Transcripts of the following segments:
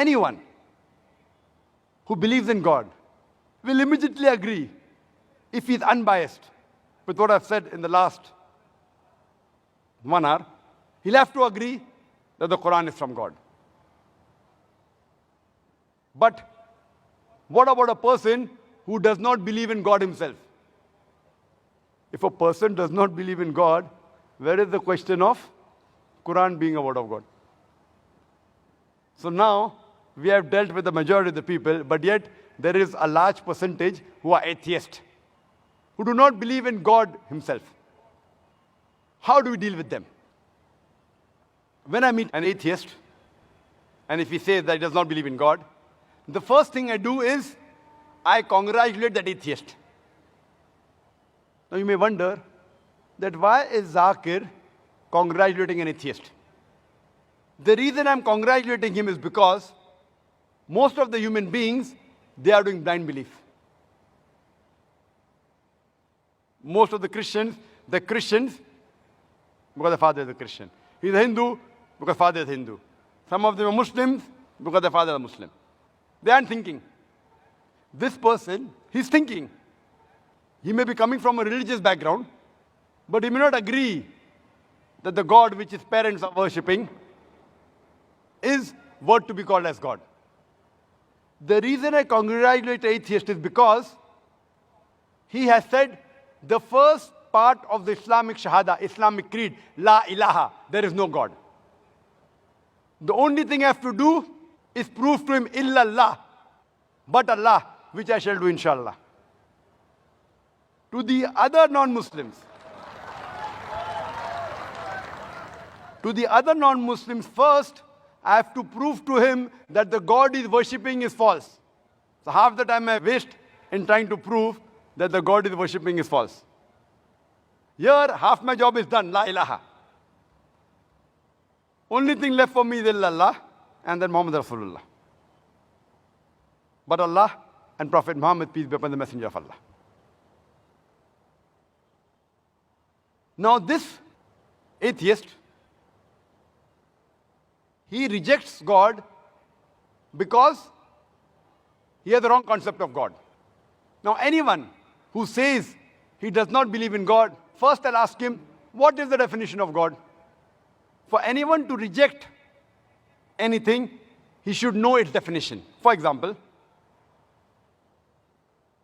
Anyone who believes in God will immediately agree, if he is unbiased with what I've said in the last 1 hour, he'll have to agree that the Quran is from God. But what about a person who does not believe in God himself? If a person does not believe in God, where is the question of Quran being a word of God? So now we have dealt with the majority of the people, but yet there is a large percentage who are atheists, who do not believe in God himself. How do we deal with them? When I meet an atheist, and if he says that he does not believe in God, the first thing I do is I congratulate that atheist. Now you may wonder that why is Zakir congratulating an atheist? The reason I'm congratulating him is because most of the human beings, they are doing blind belief. Most of the Christians, they're Christians because their father is a Christian. He's a Hindu because father is Hindu. Some of them are Muslims because their father is Muslim. They aren't thinking. This person, he's thinking. He may be coming from a religious background, but he may not agree that the God which his parents are worshipping is worth to be called as God. The reason I congratulate the atheist is because he has said the first part of the Islamic Shahada, Islamic creed, La ilaha, there is no God. The only thing I have to do is prove to him illallah, but Allah, which I shall do inshallah. To the other non-Muslims, first, I have to prove to him that the God he is worshipping is false. So half the time I waste in trying to prove that the God he is worshipping is false. Here, half my job is done, La ilaha. Only thing left for me is illallah and then Muhammad Rasulullah. But Allah and Prophet Muhammad, peace be upon the Messenger of Allah. Now this atheist, he rejects God because he has the wrong concept of God. Now anyone who says he does not believe in God, first I'll ask him, what is the definition of God? For anyone to reject anything, he should know its definition. For example,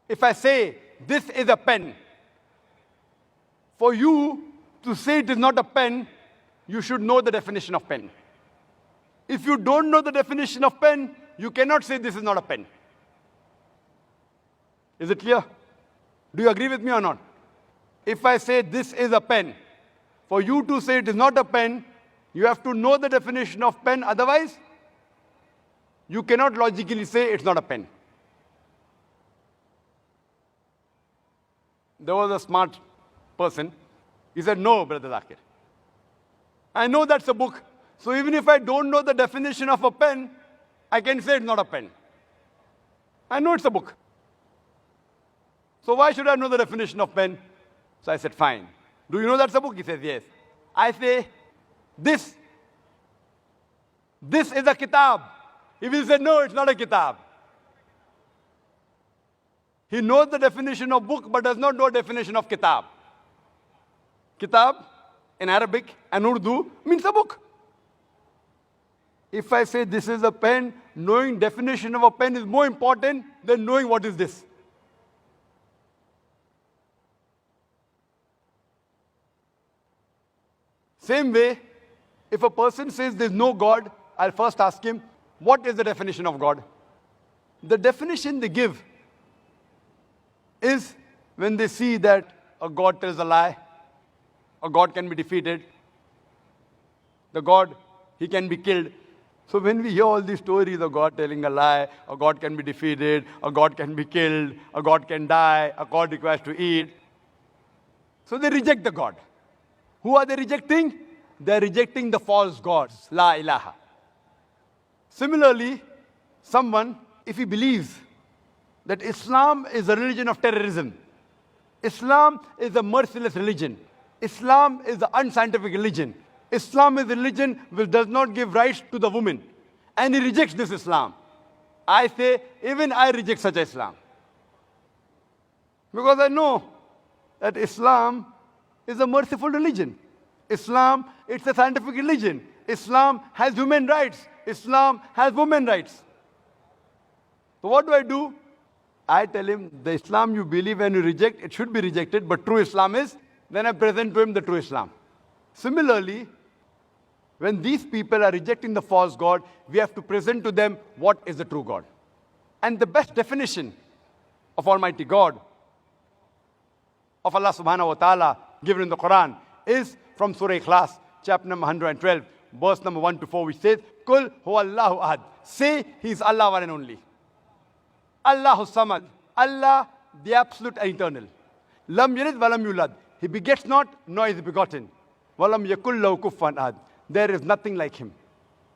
if I say, this is a pen, for you to say it is not a pen, you should know the definition of pen. If you don't know the definition of pen, you cannot say this is not a pen. Is it clear? Do you agree with me or not? If I say this is a pen, for you to say it is not a pen, you have to know the definition of pen, otherwise you cannot logically say it's not a pen. There was a smart person. He said, no, Brother Zakir. I know that's a book. So even if I don't know the definition of a pen, I can say it's not a pen. I know it's a book. So why should I know the definition of pen? So I said, fine. Do you know that's a book? He says, yes. I say, this is a kitab. He will say, no, it's not a kitab. He knows the definition of book, but does not know the definition of kitab. Kitab, in Arabic and Urdu, means a book. If I say this is a pen, knowing definition of a pen is more important than knowing what is this. Same way, if a person says there's no God, I'll first ask him, what is the definition of God? The definition they give is when they see that a God tells a lie, a God can be defeated, the God, he can be killed. So when we hear all these stories of God telling a lie, a God can be defeated, a God can be killed, a God can die, a God requires to eat, so they reject the God. Who are they rejecting? They are rejecting the false gods, La ilaha. Similarly, someone, if he believes that Islam is a religion of terrorism, Islam is a merciless religion, Islam is an unscientific religion, Islam is a religion which does not give rights to the woman, and he rejects this Islam. I say, even I reject such Islam. Because I know that Islam is a merciful religion. Islam, it's a scientific religion. Islam has human rights. Islam has women rights. So what do? I tell him, the Islam you believe and you reject, it should be rejected, but true Islam is, then I present to him the true Islam. Similarly, when these people are rejecting the false God, we have to present to them what is the true God. And the best definition of Almighty God, of Allah subhanahu wa ta'ala, given in the Quran, is from Surah Ikhlas, chapter number 112, verse number 1 to 4, which says, Kul huwa Allahu ahad. Say, He is Allah one and only. Allahu samad. Allah, the absolute and eternal. Lam yalid walam yulad. He begets not, nor is he begotten. Walam yakul lahu kufuwan ahad. There is nothing like him.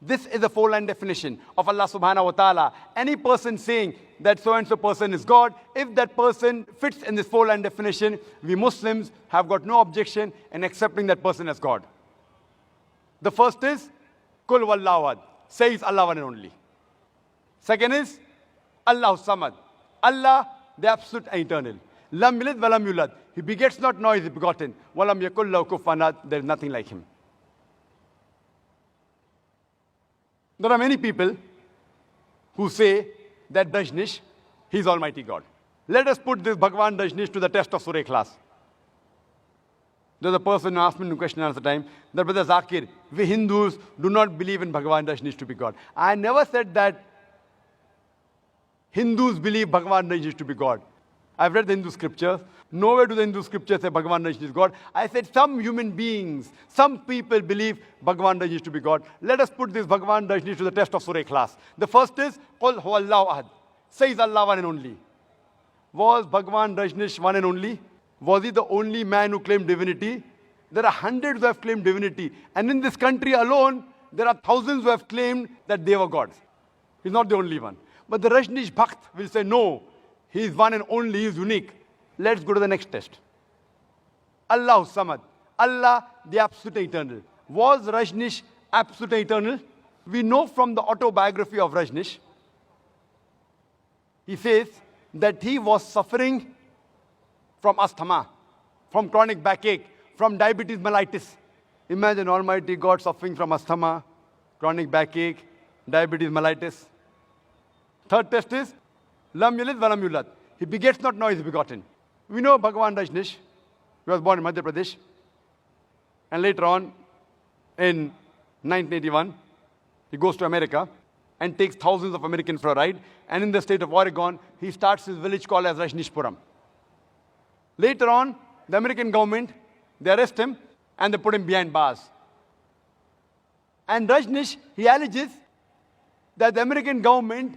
This is a four-line definition of Allah subhanahu wa ta'ala. Any person saying that so-and-so person is God, if that person fits in this four-line definition, we Muslims have got no objection in accepting that person as God. The first is, Kul wallahu ahad. Say is Allah one and only. Second is, Allahu samad. Allah, the absolute and eternal. Lam yalid walam yulad. He begets not, nor is he begotten. Walam yakul lahu kufuwan ahad. There is nothing like him. There are many people who say that Dajnish, he is Almighty God. Let us put this Bhagwan Dajnish to the test of Surah Ikhlas. There's a person who asked me a question at the time, that Brother Zakir, we Hindus do not believe in Bhagwan Dajnish to be God. I never said that Hindus believe Bhagwan Dajnish to be God. I've read the Hindu scriptures. Nowhere do the Hindu scriptures say Bhagwan Dajnish is God. I said some human beings, some people believe Bhagwan Dajnish to be God. Let us put this Bhagwan Dajnish to the test of Surah Ikhlas. The first is, Qul huwa Allahu ahad. Says Allah one and only. Was Bhagwan Dajnish one and only? Was he the only man who claimed divinity? There are hundreds who have claimed divinity. And in this country alone, there are thousands who have claimed that they were gods. He's not the only one. But the Rajnish Bhakt will say, no, he is one and only, he is unique. Let's go to the next test. Allahu samad. Allah, the absolute eternal. Was Rajnish absolute eternal? We know from the autobiography of Rajnish, he says that he was suffering from asthma, from chronic backache, from diabetes mellitus. Imagine Almighty God suffering from asthma, chronic backache, diabetes mellitus. Third test is, Lam yalid walam yulad. He begets not, nor is he begotten. We know Bhagwan Dajnish. He was born in Madhya Pradesh. And later on, in 1981, he goes to America and takes thousands of Americans for a ride. And in the state of Oregon, he starts his village called as Rajnishpuram. Later on, the American government, they arrest him and they put him behind bars. And Rajnish, he alleges that the American government,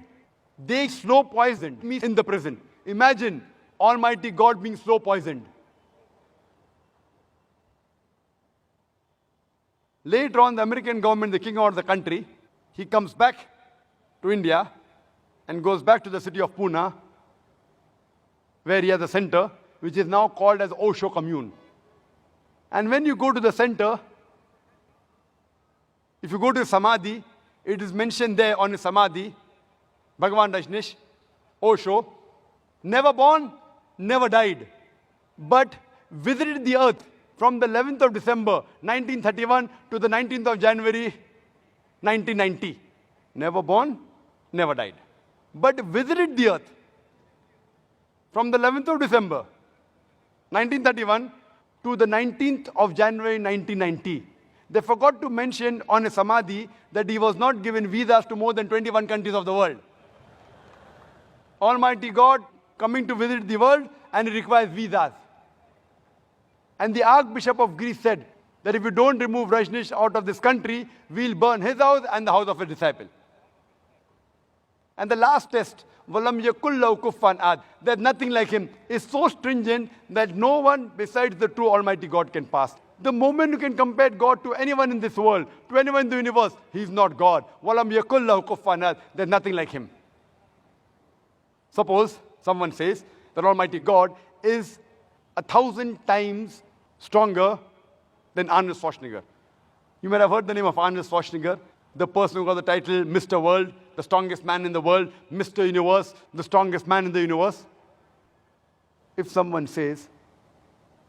they slow poisoned me in the prison. Imagine Almighty God being slow poisoned. Later on, the American government, they kick him out of the country. He comes back to India and goes back to the city of Pune, where he has a center, which is now called as Osho Commune. And when you go to the center, if you go to Samadhi, it is mentioned there on his Samadhi, Bhagwan Rajnish, Osho, never born, never died, but visited the earth from the 11th of December, 1931 to the 19th of January, 1990. Never born, never died, but visited the earth from the 11th of December, 1931 to the 19th of January 1990. They forgot to mention on his Samadhi that he was not given visas to more than 21 countries of the world. Almighty God coming to visit the world and he requires visas. And the Archbishop of Greece said that if you don't remove Rajnish out of this country, we'll burn his house and the house of a disciple. And the last test, Walam yakul lahu kufuwan ahad, there's nothing like him, is so stringent that no one besides the true Almighty God can pass. The moment you can compare God to anyone in this world, to anyone in the universe, he's not God. Walam yakul lahu kufuwan ahad, there's nothing like him. Suppose someone says that Almighty God is 1,000 times stronger than Arnold Schwarzenegger. You might have heard the name of Arnold Schwarzenegger. The person who got the title Mr. World, the strongest man in the world, Mr. Universe, the strongest man in the universe. If someone says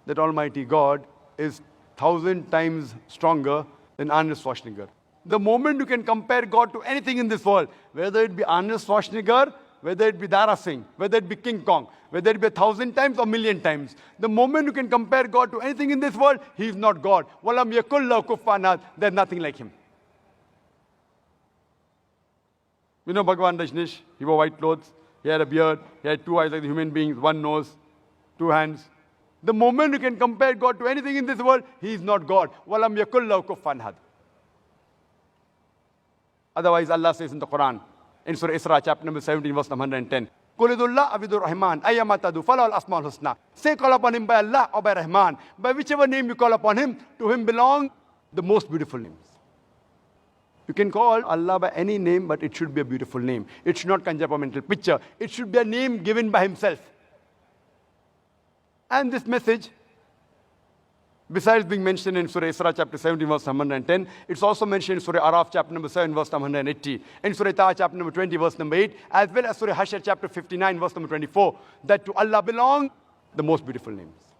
that Almighty God is 1,000 times stronger than Arnold Schwarzenegger, the moment you can compare God to anything in this world, whether it be Arnold Schwarzenegger, whether it be Dara Singh, whether it be King Kong, whether it be 1,000 times or 1,000,000 times, the moment you can compare God to anything in this world, He is not God. Walam yakul lahu kufuwan ahad. There's nothing like Him. You know Bhagwan Rajneesh, he wore white clothes, he had a beard, he had two eyes like the human beings, one nose, two hands. The moment you can compare God to anything in this world, He is not God. Walam yakul lahu kufuwan ahad. Otherwise, Allah says in the Quran, in Surah Isra, chapter number 17, verse number 110, Qulidullah abidur Rahman, ayyamatadu, falal asmaul husna. Say, call upon Him by Allah or by Rahman. By whichever name you call upon Him, to Him belong the most beautiful names. You can call Allah by any name, but it should be a beautiful name. It should not conjure up a mental picture. It should be a name given by Himself. And this message, besides being mentioned in Surah Isra chapter 17, verse 110, it's also mentioned in Surah Araf chapter number 7, verse number 180, in Surah Taha chapter number 20, verse number 8, as well as Surah Hashr chapter 59, verse number 24, that to Allah belong the most beautiful names.